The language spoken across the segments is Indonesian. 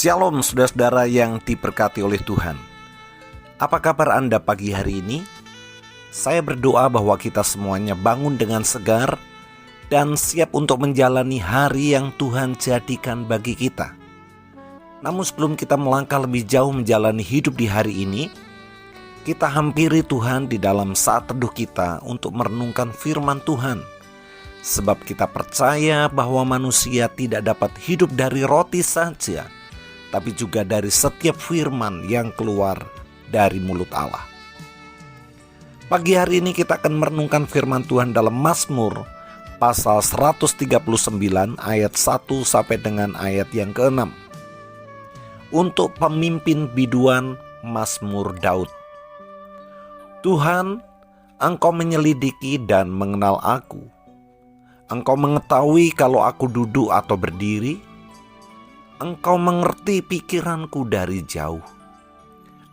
Shalom saudara-saudara yang diberkati oleh Tuhan. Apa kabar Anda pagi hari ini? Saya berdoa bahwa kita semuanya bangun dengan segar dan siap untuk menjalani hari yang Tuhan jadikan bagi kita. Namun sebelum kita melangkah lebih jauh menjalani hidup di hari ini, kita hampiri Tuhan di dalam saat teduh kita untuk merenungkan firman Tuhan. Sebab kita percaya bahwa manusia tidak dapat hidup dari roti saja, tapi juga dari setiap firman yang keluar dari mulut Allah. Pagi hari ini kita akan merenungkan firman Tuhan dalam Mazmur pasal 139 ayat 1 sampai dengan ayat yang ke-6. Untuk pemimpin biduan Mazmur Daud. Tuhan, Engkau menyelidiki dan mengenal aku. Engkau mengetahui kalau aku duduk atau berdiri. Engkau mengerti pikiranku dari jauh.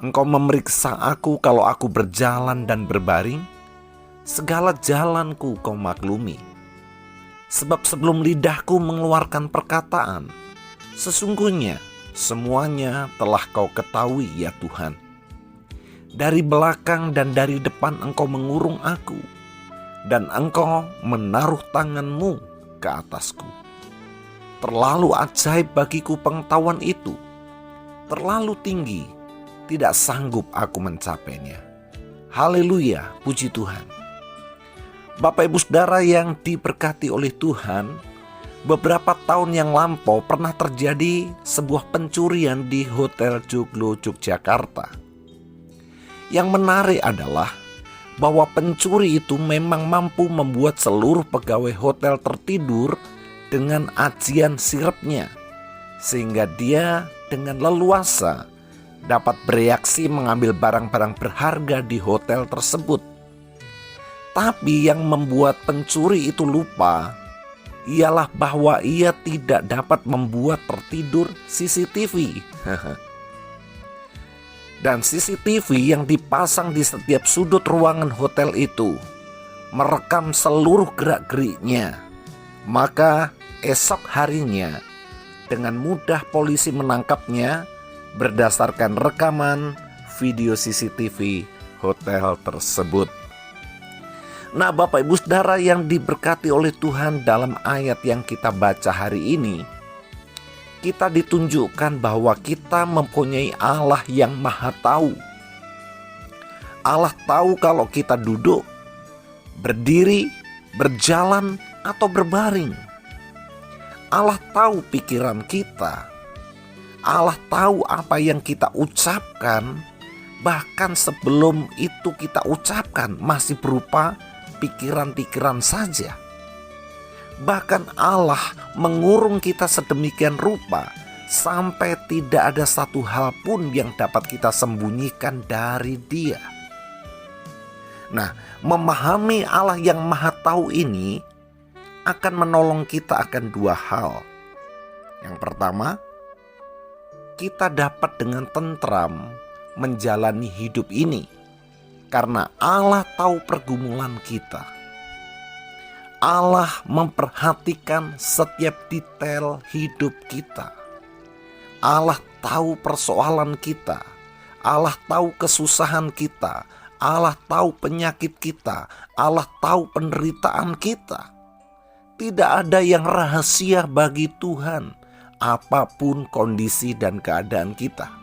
Engkau memeriksa aku kalau aku berjalan dan berbaring. Segala jalanku Kau maklumi. Sebab sebelum lidahku mengeluarkan perkataan, sesungguhnya semuanya telah Kau ketahui ya Tuhan. Dari belakang dan dari depan Engkau mengurung aku, dan Engkau menaruh tangan-Mu ke atasku. Terlalu ajaib bagiku pengetahuan itu, terlalu tinggi, tidak sanggup aku mencapainya. Haleluya, puji Tuhan. Bapak Ibu Saudara yang diberkati oleh Tuhan, beberapa tahun yang lampau pernah terjadi sebuah pencurian di Hotel Joglo, Yogyakarta. Yang menarik adalah bahwa pencuri itu memang mampu membuat seluruh pegawai hotel tertidur dengan ajian sirupnya, sehingga dia dengan leluasa dapat bereaksi mengambil barang-barang berharga di hotel tersebut. Tapi yang membuat pencuri itu lupa ialah bahwa ia tidak dapat membuat tertidur CCTV. Dan CCTV yang dipasang di setiap sudut ruangan hotel itu merekam seluruh gerak-geriknya. Maka esok harinya dengan mudah polisi menangkapnya berdasarkan rekaman video CCTV hotel tersebut. Nah, Bapak Ibu Saudara yang diberkati oleh Tuhan, dalam ayat yang kita baca hari ini, kita ditunjukkan bahwa kita mempunyai Allah yang Maha Tahu. Allah tahu kalau kita duduk, berdiri, berjalan, atau berbaring. Allah tahu pikiran kita. Allah tahu apa yang kita ucapkan, bahkan sebelum itu kita ucapkan masih berupa pikiran-pikiran saja. Bahkan Allah mengurung kita sedemikian rupa sampai tidak ada satu hal pun yang dapat kita sembunyikan dari Dia. Nah, memahami Allah yang Maha Tahu ini akan menolong kita akan dua hal. Yang pertama, kita dapat dengan tentram menjalani hidup ini karena Allah tahu pergumulan kita. Allah memperhatikan setiap detail hidup kita. Allah tahu persoalan kita. Allah tahu kesusahan kita. Allah tahu penyakit kita. Allah tahu penderitaan kita. Tidak ada yang rahasia bagi Tuhan, apapun kondisi dan keadaan kita.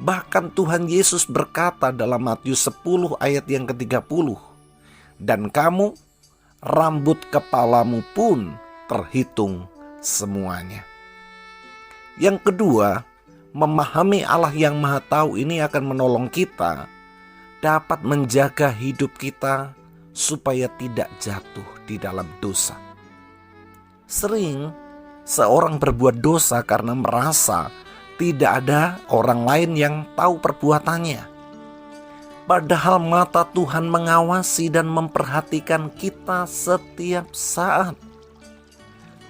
Bahkan Tuhan Yesus berkata dalam Matius 10 ayat yang ke-30, "Dan kamu, rambut kepalamu pun terhitung semuanya." Yang kedua, memahami Allah yang Maha Tahu ini akan menolong kita dapat menjaga hidup kita supaya tidak jatuh di dalam dosa. Sering seorang berbuat dosa karena merasa tidak ada orang lain yang tahu perbuatannya. Padahal mata Tuhan mengawasi dan memperhatikan kita setiap saat.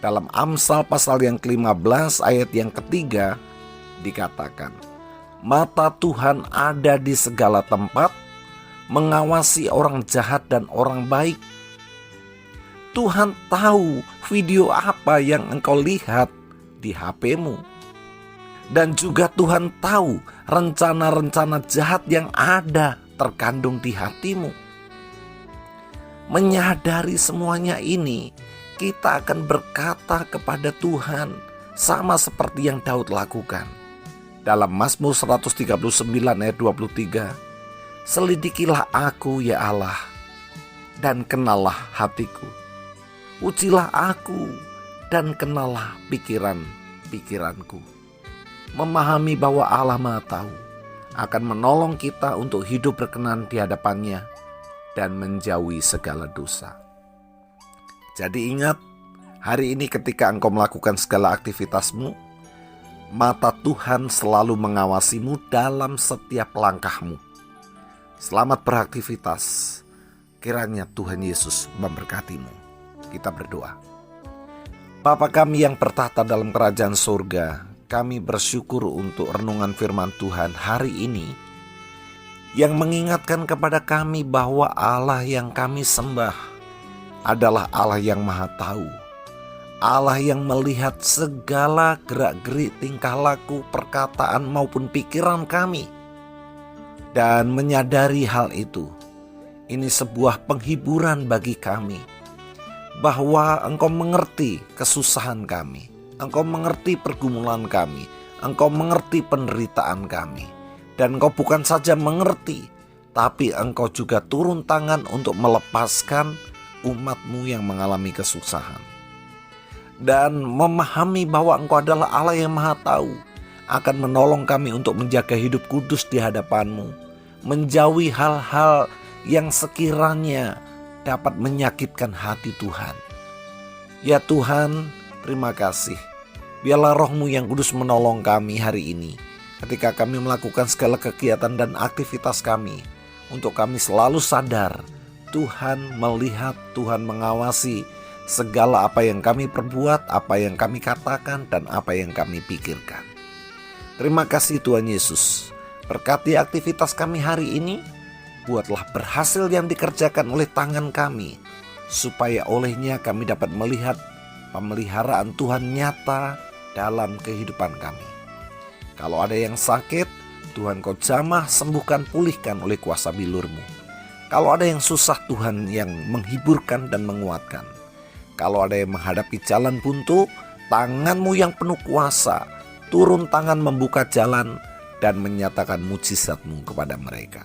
Dalam Amsal pasal yang ke-15 ayat yang ketiga dikatakan, "Mata Tuhan ada di segala tempat, mengawasi orang jahat dan orang baik." Tuhan tahu video apa yang engkau lihat di HP-mu. Dan juga Tuhan tahu rencana-rencana jahat yang ada terkandung di hatimu. Menyadari semuanya ini, kita akan berkata kepada Tuhan sama seperti yang Daud lakukan. Dalam Mazmur 139 ayat 23, "Selidikilah aku ya Allah, dan kenallah hatiku. Ujilah aku dan kenallah pikiran-pikiranku." Memahami bahwa Allah Maha Tahu akan menolong kita untuk hidup berkenan di hadapannya dan menjauhi segala dosa. Jadi ingat, hari ini ketika engkau melakukan segala aktivitasmu, mata Tuhan selalu mengawasimu dalam setiap langkahmu. Selamat beraktivitas. Kiranya Tuhan Yesus memberkatimu. Kita berdoa. Bapa kami yang bertahta dalam kerajaan surga, kami bersyukur untuk renungan firman Tuhan hari ini yang mengingatkan kepada kami bahwa Allah yang kami sembah adalah Allah yang Maha Tahu, Allah yang melihat segala gerak-gerik tingkah laku, perkataan maupun pikiran kami. Dan menyadari hal itu, ini sebuah penghiburan bagi kami bahwa Engkau mengerti kesusahan kami, Engkau mengerti pergumulan kami, Engkau mengerti penderitaan kami. Dan Engkau bukan saja mengerti, tapi Engkau juga turun tangan untuk melepaskan umat-Mu yang mengalami kesusahan. Dan memahami bahwa Engkau adalah Allah yang Maha Tahu, akan menolong kami untuk menjaga hidup kudus di hadapan-Mu, menjauhi hal-hal yang sekiranya dapat menyakitkan hati Tuhan. Ya Tuhan, terima kasih. Biarlah Roh-Mu yang kudus menolong kami hari ini ketika kami melakukan segala kegiatan dan aktivitas kami, untuk kami selalu sadar Tuhan melihat, Tuhan mengawasi segala apa yang kami perbuat, apa yang kami katakan, dan apa yang kami pikirkan. Terima kasih Tuhan Yesus. Berkati aktivitas kami hari ini, buatlah berhasil yang dikerjakan oleh tangan kami, supaya olehnya kami dapat melihat pemeliharaan Tuhan nyata dalam kehidupan kami. Kalau ada yang sakit, Tuhan Kau jamah, sembuhkan, pulihkan oleh kuasa bilur-Mu. Kalau ada yang susah, Tuhan yang menghiburkan dan menguatkan. Kalau ada yang menghadapi jalan buntu, tangan-Mu yang penuh kuasa turun tangan membuka jalan dan menyatakan mujizat-Mu kepada mereka.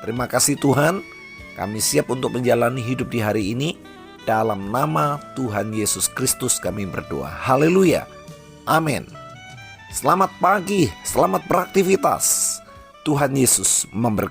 Terima kasih Tuhan, kami siap untuk menjalani hidup di hari ini. Dalam nama Tuhan Yesus Kristus kami berdoa. Haleluya. Amin. Selamat pagi, selamat beraktivitas. Tuhan Yesus memberkati.